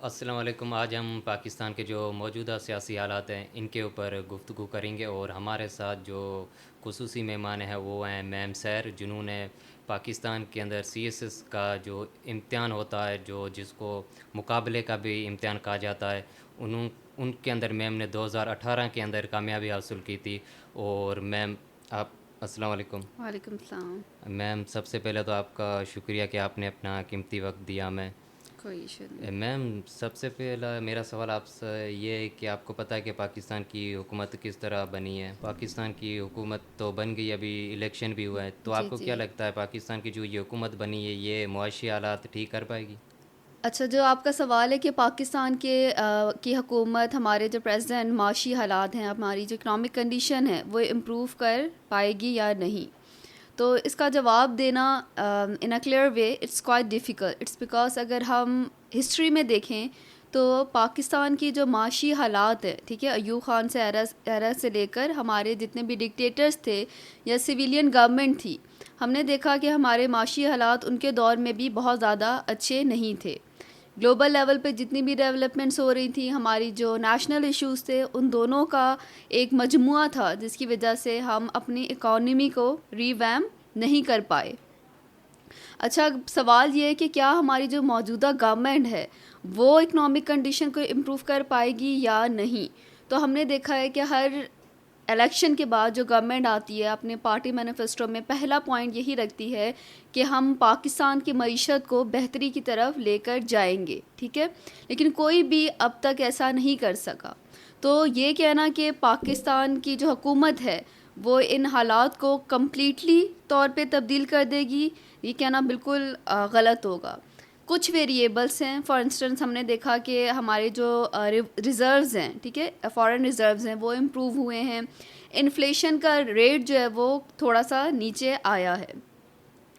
السلام علیکم. آج ہم پاکستان کے جو موجودہ سیاسی حالات ہیں ان کے اوپر گفتگو کریں گے، اور ہمارے ساتھ جو خصوصی مہمان ہیں وہ ہیں میم سیر، جنہوں نے پاکستان کے اندر سی ایس ایس کا جو امتحان ہوتا ہے، جس کو مقابلے کا بھی امتحان کہا جاتا ہے، ان کے اندر میم نے 2018 کے اندر کامیابی حاصل کی تھی. اور میم آپ السلام علیکم. وعلیکم السلام. میم سب سے پہلے تو آپ کا شکریہ کہ آپ نے اپنا قیمتی وقت دیا ہمیں. کوئی ایشو نہیں. میم سب سے پہلا میرا سوال آپ سے یہ ہے کہ آپ کو پتہ ہے کہ پاکستان کی حکومت کس طرح بنی ہے. پاکستان کی حکومت تو بن گئی، ابھی الیکشن بھی ہوا ہے، تو آپ جی کو کیا جی. لگتا ہے پاکستان کی جو یہ حکومت بنی ہے یہ معاشی حالات ٹھیک کر پائے گی؟ اچھا، جو آپ کا سوال ہے کہ پاکستان کی حکومت، ہمارے جو پریزیڈنٹ، معاشی حالات ہیں، ہماری جو اکنامک کنڈیشن ہے وہ امپروو کر پائے گی یا نہیں، تو اس کا جواب دینا in a clear way it's quite difficult. It's because اگر ہم ہسٹری میں دیکھیں تو پاکستان کی جو معاشی حالات ہے، ٹھیک ہے، ایوب خان سے ایرا سے لے کر ہمارے جتنے بھی ڈکٹیٹرز تھے یا سویلین گورنمنٹ تھی، ہم نے دیکھا کہ ہمارے معاشی حالات ان کے دور میں بھی بہت زیادہ اچھے نہیں تھے. گلوبل لیول پہ جتنی بھی ڈیولپمنٹس ہو رہی تھیں، ہماری جو نیشنل ایشوز تھے، ان دونوں کا ایک مجموعہ تھا جس کی وجہ سے ہم اپنی اکانومی کو ریویمپ نہیں کر پائے. اچھا، سوال یہ ہے کہ کیا ہماری جو موجودہ گورنمنٹ ہے وہ اکنامک کنڈیشن کو امپروو کر پائے گی یا نہیں. تو ہم نے دیکھا ہے کہ ہر الیکشن کے بعد جو گورنمنٹ آتی ہے اپنے پارٹی مینیفیسٹو میں پہلا پوائنٹ یہی رکھتی ہے کہ ہم پاکستان کی معیشت کو بہتری کی طرف لے کر جائیں گے، ٹھیک ہے، لیکن کوئی بھی اب تک ایسا نہیں کر سکا. تو یہ کہنا کہ پاکستان کی جو حکومت ہے وہ ان حالات کو کمپلیٹلی طور پہ تبدیل کر دے گی، یہ کہنا بالکل غلط ہوگا. کچھ ویریبلس ہیں. فار انسٹنس ہم نے دیکھا کہ ہمارے جو ریزروز ہیں، ٹھیک ہے، فارن ریزروز ہیں، وہ امپروو ہوئے ہیں. انفلیشن کا ریٹ جو ہے وہ تھوڑا سا نیچے آیا ہے.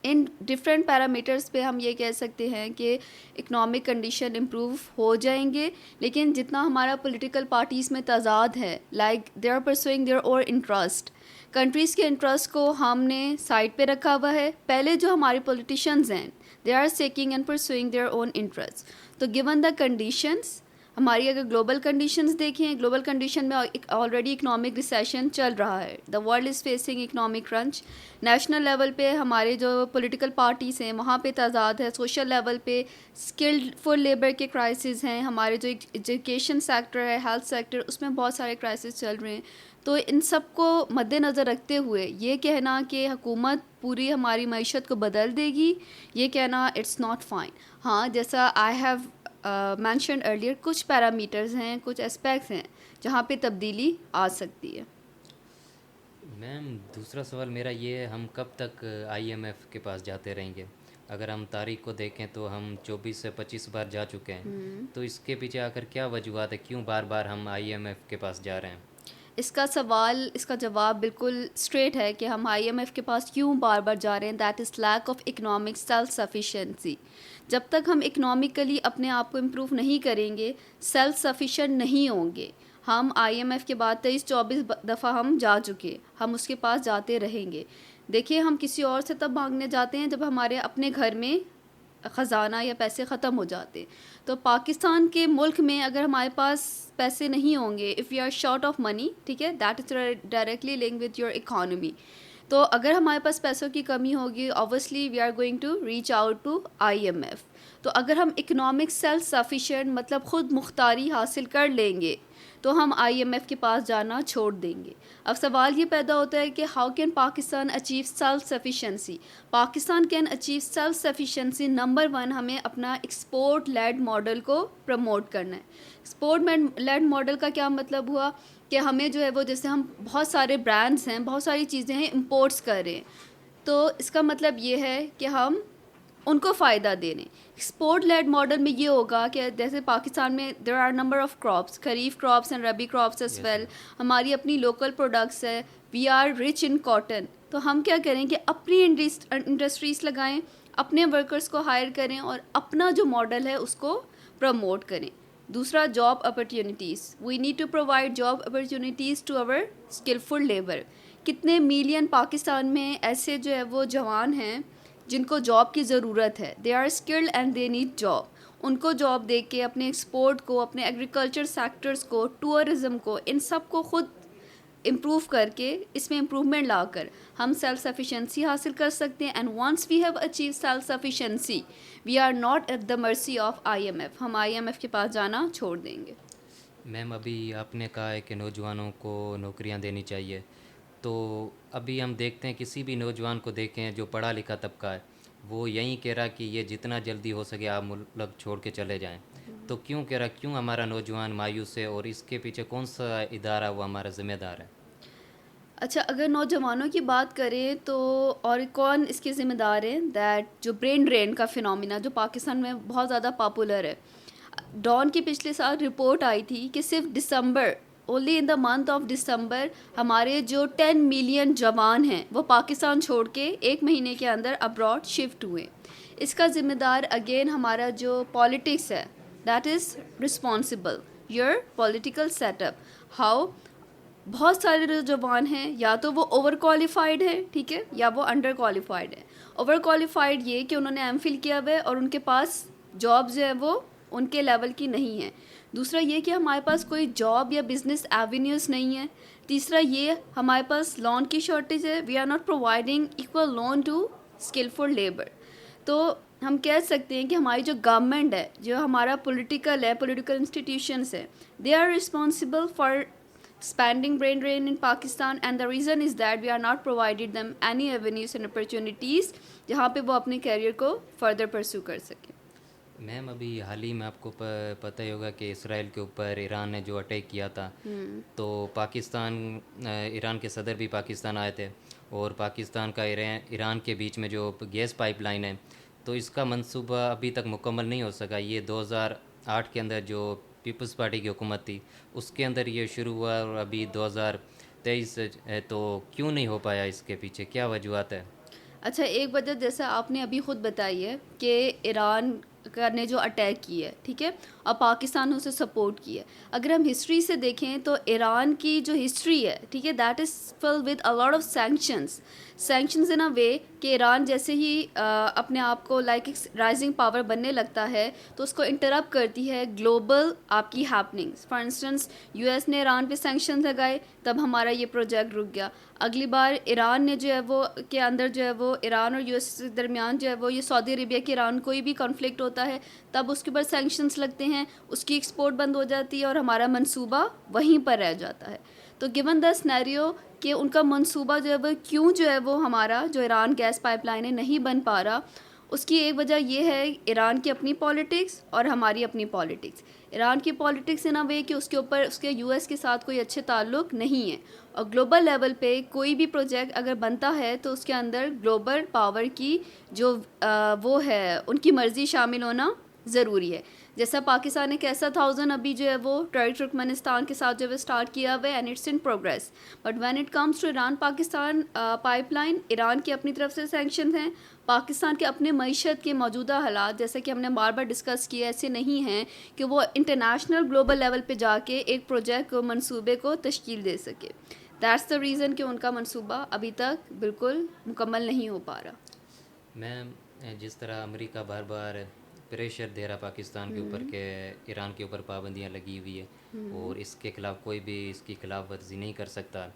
ان ڈفرینٹ پیرامیٹرز پہ ہم یہ کہہ سکتے ہیں کہ اکنامک کنڈیشن امپروو ہو جائیں گے، لیکن جتنا ہمارا پولیٹیکل پارٹیز میں تضاد ہے، like they are pursuing their اور انٹرسٹ، کنٹریز کے انٹرسٹ کو ہم نے سائڈ پہ رکھا ہوا ہے. پہلے جو ہمارے پولیٹیشینز ہیں they are seeking and pursuing their own interest. تو گیون دا کنڈیشنز، ہماری اگر گلوبل کنڈیشنز دیکھیں، گلوبل کنڈیشن میں آلریڈی اکنامک ریسیشن چل رہا ہے، the world is facing economic crunch. National level پہ ہمارے جو پولیٹیکل پارٹیز ہیں وہاں پہ تضاد ہے. سوشل لیول پہ اسکلڈ فل لیبر کے کرائسس ہیں. ہمارے جو ایجوکیشن سیکٹر ہے، ہیلتھ سیکٹر، اس میں بہت سارے کرائسس چل رہے ہیں. تو ان سب کو مد نظر رکھتے ہوئے یہ کہنا کہ حکومت پوری ہماری معیشت کو بدل دے گی، یہ کہنا اٹس ناٹ فائن. ہاں، جیسا آئی ہیو مینشنڈ ارلیئر، کچھ پیرامیٹرز ہیں، کچھ اسپیکٹس ہیں جہاں پہ تبدیلی آ سکتی ہے. میم دوسرا سوال میرا یہ ہے، ہم کب تک آئی ایم ایف کے پاس جاتے رہیں گے؟ اگر ہم تاریخ کو دیکھیں تو ہم 24 سے 25 بار جا چکے ہیں، تو اس کے پیچھے آ کر کیا وجوہات ہے، کیوں بار بار ہم آئی ایم ایف کے پاس جا رہے ہیں؟ اس کا جواب بالکل اسٹریٹ ہے کہ ہم آئی ایم ایف کے پاس کیوں بار بار جا رہے ہیں. That is lack of economic self sufficiency. جب تک ہم اکنامکلی اپنے آپ کو امپروو نہیں کریں گے، سیلف سفیشینٹ نہیں ہوں گے. ہم آئی ایم ایف کے بعد 23-24 دفعہ ہم جا چکے، ہم اس کے پاس جاتے رہیں گے. دیکھیے، ہم کسی اور سے تب مانگنے جاتے ہیں جب ہمارے اپنے گھر میں خزانہ یا پیسے ختم ہو جاتے. تو پاکستان کے ملک میں اگر ہمارے پاس پیسے نہیں ہوں گے، if you are short of money, ٹھیک ہے، that is directly link with your economy. تو اگر ہمارے پاس پیسوں کی کمی ہوگی، obviously we are going to reach out to I M F. تو اگر ہم اکنامک سیلف سفیشینٹ مطلب خود مختاری حاصل کر لیں گے تو ہم آئی ایم ایف کے پاس جانا چھوڑ دیں گے. اب سوال یہ پیدا ہوتا ہے کہ how can Pakistan achieve self sufficiency. Pakistan can achieve self sufficiency. Number 1، ہمیں اپنا ایکسپورٹ لیڈ ماڈل کو پروموٹ کرنا ہے. ایکسپورٹ لیڈ ماڈل کا کیا مطلب ہوا کہ ہمیں جو ہے وہ، جیسے ہم بہت سارے برانڈز ہیں، بہت ساری چیزیں ہیں، امپورٹس کر رہے ہیں، تو اس کا مطلب یہ ہے کہ ہم ان کو فائدہ دے رہے ہیں. ایکسپورٹ لیڈ ماڈل میں یہ ہوگا کہ جیسے پاکستان میں there are number of crops, kharif crops and rabi crops as yes well. Ma'am. ہماری اپنی لوکل پروڈکٹس ہے، we are rich in cotton. تو ہم کیا کریں کہ اپنی انڈسٹریز لگائیں، اپنے ورکرز کو ہائر کریں اور اپنا جو ماڈل ہے اس کو پروموٹ کریں. دوسرا، job opportunities. We need to provide job opportunities to our skillful labour. کتنے ملین پاکستان میں ایسے جو ہے وہ جوان ہیں جن کو جاب کی ضرورت ہے، they are skilled and they need job. ان کو جاب دے کے اپنے ایکسپورٹ کو, اپنے ایگریکلچر سیکٹرز کو, ٹورزم کو, ان سب کو خود امپروو کر کے اس میں امپروومنٹ لا کر ہم سیلف سفیشینسی حاصل کر سکتے ہیں. And once we have achieve self sufficiency we are not at the mercy of I M F. ہم آئی ایم ایف کے پاس جانا چھوڑ دیں گے. میم ابھی آپ نے کہا ہے کہ نوجوانوں کو نوکریاں دینی چاہیے, تو ابھی ہم دیکھتے ہیں کسی بھی نوجوان کو دیکھیں جو پڑھا لکھا طبقہ ہے وہ یہی کہہ رہا کہ یہ جتنا جلدی ہو سکے آپ ملک چھوڑ کے چلے جائیں. تو کیوں کہہ رہا, کیوں ہمارا نوجوان مایوس ہے, اور اس کے پیچھے کون سا ادارہ وہ ہمارا ذمہ دار ہے؟ اچھا, اگر نوجوانوں کی بات کریں تو اور کون اس کے ذمہ دار ہیں, دیٹ جو برین ڈرین کا فنومینا جو پاکستان میں بہت زیادہ پاپولر ہے. ڈان کی پچھلے سال رپورٹ آئی تھی کہ صرف دسمبر, only in the month of December, ہمارے جو 10 ملین جوان ہیں وہ پاکستان چھوڑ کے ایک مہینے کے اندر ابراڈ شفٹ ہوئے. اس کا ذمہ دار اگین ہمارا جو پالیٹکس ہے, that is responsible your political set up. How بہت سارے نوجوان ہیں, یا تو وہ اوور کوالیفائڈ ہیں, ٹھیک ہے, یا وہ انڈر کوالیفائڈ ہیں. اوور کوالیفائڈ یہ کہ انہوں نے ایم فل کیا ہوا ہے اور ان کے پاس جاب جو ہے وہ ان کے لیول کی نہیں ہے. دوسرا یہ کہ ہمارے پاس کوئی جاب یا بزنس ایونیوز نہیں ہے. تیسرا یہ ہمارے پاس لون کی شارٹیج ہے, we are not providing equal loan to skillful labour. تو ہم کہہ سکتے ہیں کہ ہماری جو گورنمنٹ ہے, جو ہمارا پولیٹیکل ہے, پولیٹیکل انسٹیٹیوشنس ہے, they are responsible for spending brain drain in Pakistan, and the reason is that we are not provided them any avenues and opportunities جہاں پہ وہ اپنے کیریئر کو فردر پرسو کر سکیں. میم ابھی حال ہی میں آپ کو پتہ ہی ہوگا کہ اسرائیل کے اوپر ایران نے جو اٹیک کیا تھا, تو پاکستان, ایران کے صدر بھی پاکستان آئے تھے, اور پاکستان کا ایران کے بیچ میں جو گیس پائپ لائن ہے, تو اس کا منصوبہ ابھی تک مکمل نہیں ہو سکا. یہ 2008 کے اندر جو پیپلز پارٹی کی حکومت تھی اس کے اندر یہ شروع ہوا, اور ابھی 2023 ہے, تو کیوں نہیں ہو پایا, اس کے پیچھے کیا وجوہات ہے؟ اچھا, ایک وجہ جیسا آپ نے ابھی خود بتائی ہے کہ ایران نے جو اٹیک کی ہے, ٹھیک ہے, اور پاکستان نے اسے سپورٹ کی ہے. اگر ہم ہسٹری سے دیکھیں تو ایران کی جو ہسٹری ہے, ٹھیک ہے, that is full with a lot of sanctions in a way کہ ایران جیسے ہی اپنے آپ کو لائک ایک رائزنگ پاور بننے لگتا ہے تو اس کو انٹرپٹ کرتی ہے گلوبل آپ کی happenings. For instance U S نے ایران پہ سینکشنز لگائے, تب ہمارا یہ پروجیکٹ رک گیا. اگلی بار ایران نے جو ہے وہ کے اندر جو ہے وہ ایران اور یو ایس کے درمیان جو ہے وہ یہ سعودی عربیہ کے ایران کوئی بھی کانفلکٹ ہوتا ہے, تب اس کے اوپر سینکشنز لگتے ہیں, اس کی ایکسپورٹ بند ہو جاتی ہے اور ہمارا منصوبہ وہیں پر رہ جاتا ہے. تو گیون دا سنیریو کہ ان کا منصوبہ جو ہے وہ کیوں جو ہے وہ ہمارا جو ایران گیس پائپ لائن نہیں بن پا رہا, اس کی ایک وجہ یہ ہے ایران کی اپنی پالیٹکس اور ہماری اپنی پالیٹکس. ایران کی پالیٹکس ان اے وے کہ اس کے اوپر اس کے یو ایس کے ساتھ کوئی اچھے تعلق نہیں ہے, اور گلوبل لیول پہ کوئی بھی پروجیکٹ اگر بنتا ہے تو اس کے اندر گلوبل پاور کی جو وہ ہے ان کی مرضی شامل ہونا ضروری ہے. جیسا پاکستان نے کیسا 1000 ابھی جو ہے وہ ترکمانستان کے ساتھ جو ہے اسٹارٹ کیا ہوا ہے, and it's in progress. But when it comes to Iran Pakistan pipe line, Iran کی اپنی طرف سے سینکشنز ہیں, پاکستان کے اپنے معیشت کے موجودہ حالات جیسے کہ ہم نے بار بار ڈسکس کیا ایسے نہیں ہیں کہ وہ انٹرنیشنل گلوبل لیول پہ جا کے ایک پروجیکٹ کو منصوبے کو تشکیل دے سکے. دیٹس دا ریزن کہ ان کا منصوبہ ابھی تک بالکل مکمل نہیں ہو پا رہا. میم جس طرح امریکہ بار بار پریشر دے رہا پاکستان کے اوپر کہ ایران کے اوپر پابندیاں لگی ہوئی ہے اور اس کے خلاف کوئی بھی اس کی خلاف ورزی نہیں کر سکتا,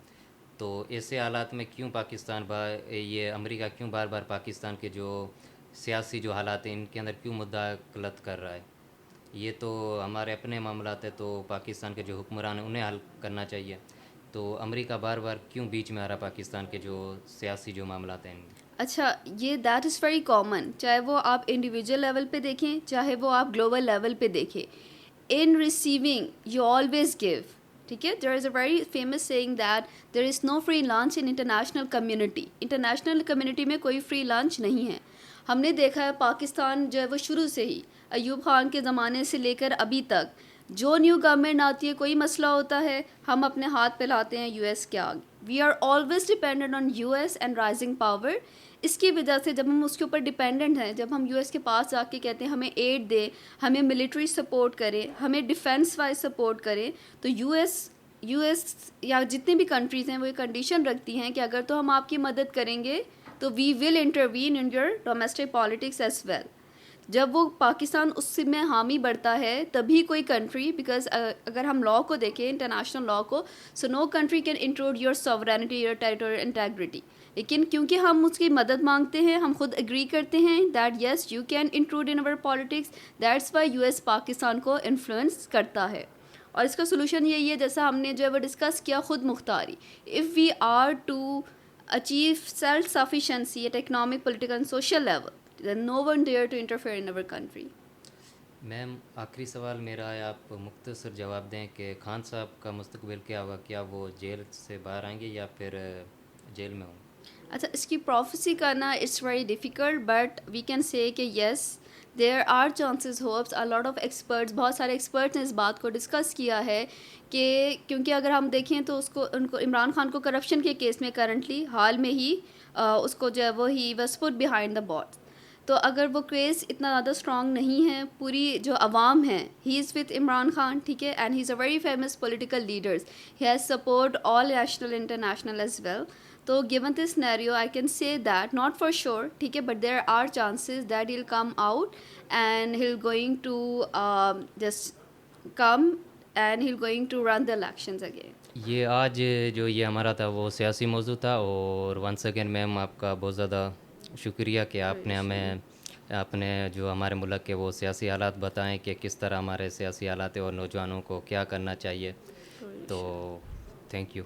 تو ایسے حالات میں کیوں پاکستان یہ امریکہ کیوں بار بار پاکستان کے جو سیاسی جو حالات ہیں ان کے اندر کیوں مداخلت کر رہا ہے؟ یہ تو ہمارے اپنے معاملات ہیں, تو پاکستان کے جو حکمران ہیں انہیں حل کرنا چاہیے, تو امریکہ بار بار کیوں بیچ میں آ رہا پاکستان کے جو سیاسی جو معاملات ہیں؟ اچھا, یہ دیٹ از ویری کامن, چاہے وہ آپ انڈیویجول لیول پہ دیکھیں چاہے وہ آپ گلوبل لیول پہ دیکھیں. In receiving you always give, ٹھیک ہے. There is a very famous saying that there is no free lunch in international community. International community میں کوئی فری لنچ نہیں ہے. ہم نے دیکھا ہے پاکستان جو ہے وہ شروع سے ہی ایوب خان کے زمانے سے لے کر ابھی تک جو نیو گورنمنٹ آتی ہے, کوئی مسئلہ ہوتا ہے, ہم اپنے ہاتھ پھیلاتے ہیں یو ایس کے آگے. We are always dependent on U S and rising power. اس کی وجہ سے جب ہم اس کے اوپر ڈیپینڈنٹ ہیں, جب ہم یو ایس کے پاس جا کے کہتے ہیں ہمیں ایڈ دے, ہمیں ملٹری سپورٹ کرے, ہمیں ڈیفینس وائز سپورٹ کرے, تو یو ایس یا جتنی بھی کنٹریز ہیں وہ یہ کنڈیشن رکھتی ہیں کہ اگر تو ہم آپ کی مدد کریں گے تو we will intervene in your domestic politics as well. جب وہ پاکستان اس میں حامی بڑھتا ہے تبھی کوئی کنٹری, بیکاز اگر ہم لا کو دیکھیں, انٹرنیشنل لا کو, so no country can intrude your sovereignty, your territorial integrity. لیکن کیونکہ ہم اس کی مدد مانگتے ہیں, ہم خود اگری کرتے ہیں that yes you can include in over politics, that's why U S Pakistan کو انفلوئنس کرتا ہے. اور اس کا سلوشن یہی ہے جیسا ہم نے جو ہے وہ ڈسکس کیا, خود مختاری. If we are to achieve self sufficiency at economic, political and social level, then no one dare to interfere in our country. Ma'am آخری سوال میرا ہے, آپ مختصر جواب دیں کہ خان صاحب کا مستقبل کیا ہوگا, کیا وہ جیل سے باہر آئیں گے یا پھر جیل میں ہوں؟ اچھا, اس کی پروفیسی کرنا it's very difficult, but we can say کہ yes there are chances, hopes, a lot of experts, بہت سارے ایکسپرٹس نے اس بات کو ڈسکس کیا ہے کہ کیونکہ اگر ہم دیکھیں تو ان کو عمران خان کو کرپشن کے کیس میں کرنٹلی حال میں ہی اس کو جو ہے وہ he was put behind the بارس. تو اگر وہ کیس اتنا زیادہ اسٹرانگ نہیں ہے, پوری جو عوام ہے, he is with Imran Khan, ٹھیک ہے, and he is a very famous political leaders, he has support all national international as well. تو given this scenario I can say that not for sure, ٹھیک ہے, but there are chances that he'll come out and he'll going to just come and he'll going to run the elections again. یہ آج جو یہ ہمارا تھا وہ سیاسی موضوع تھا, اور ونس اگین میم آپ کا بہت زیادہ شکریہ کہ آپ نے ہمیں اپنے جو ہمارے ملک کے وہ سیاسی حالات بتائیں کہ کس طرح ہمارے سیاسی حالات اور نوجوانوں کو کیا کرنا چاہیے. تو تھینک یو.